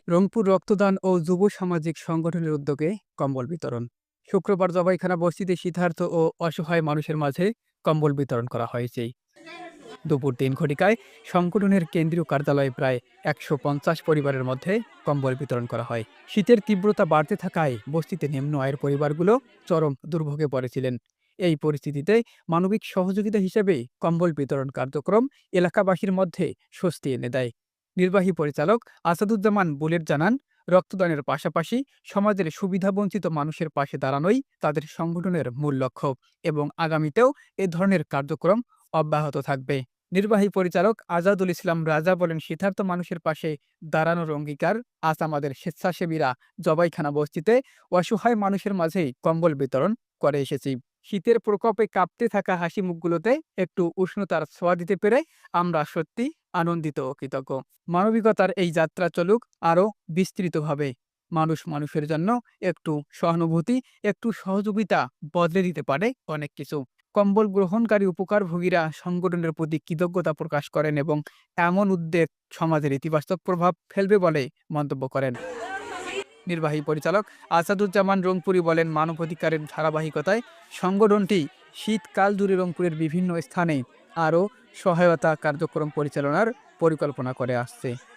রংপুর রক্তদান ও যুব সামাজিক সংগঠনের উদ্যোগে কম্বল বিতরণ। শুক্রবার জবাইখানা বস্তিতে শীতার্ত ও অসহায় মানুষের মাঝে কম্বল বিতরণ করা হয়েছে। দুপুর ৩ ঘটিকায় সংগঠনের কেন্দ্রীয় কার্যালয়ে প্রায় ১৫০ পরিবারের মধ্যে কম্বল বিতরণ করা হয়। শীতের তীব্রতা বাড়তে থাকায় বস্তিতে নিম্ন আয়ের পরিবারগুলো চরম দুর্ভোগে পড়েছিলেন। এই পরিস্থিতিতে মানবিক সহযোগিতা হিসেবে কম্বল বিতরণ কার্যক্রম এলাকাবাসীর মধ্যে স্বস্তি এনে দেয়। নির্বাহী পরিচালক আসাদুজ্জামান বুলেট জানান, রক্তদানের পাশাপাশি সমাজের সুবিধাবঞ্চিত মানুষের পাশে দাঁড়ানোই তাদের সংগঠনের মূল লক্ষ্য এবং আগামীতেও এ ধরনের কার্যক্রম অব্যাহত থাকবে। নির্বাহী পরিচালক আজাদুল ইসলাম রাজা বলেন, শীতার্ত মানুষের পাশে দাঁড়ানোর অঙ্গীকার। আজ আমাদের স্বেচ্ছাসেবীরা জবাইখানা বস্তিতে অসহায় মানুষের মাঝেই কম্বল বিতরণ করে এসেছি। শীতের প্রকোপে কাঁপতে থাকা হাসি মুখগুলোতে একটু উষ্ণতার ছোঁয়া দিতে পেরে আমরা সত্যি আনন্দিত ও কৃতজ্ঞ। মানবিকতার এই যাত্রা চলুক আরও বিস্তৃতভাবে। মানুষ মানুষের জন্য একটু সহানুভূতি, একটু সহযোগিতা বদলে দিতে পারে অনেক কিছু। কম্বল গ্রহণকারী উপকারভোগীরা সংগঠনের প্রতি কৃতজ্ঞতা প্রকাশ করেন এবং এমন উদ্যোগ সমাজের ইতিবাচক প্রভাব ফেলবে বলে মন্তব্য করেন। নির্বাহী পরিচালক আসাদুজ্জামান রংপুরি বলেন, মানবাধিকারের ধারাবাহিকতায় সংগঠনটি শীতকাল জুড়ে রংপুরের বিভিন্ন স্থানে আরও সহায়তা কার্যক্রম পরিচালনার পরিকল্পনা করে আসছে।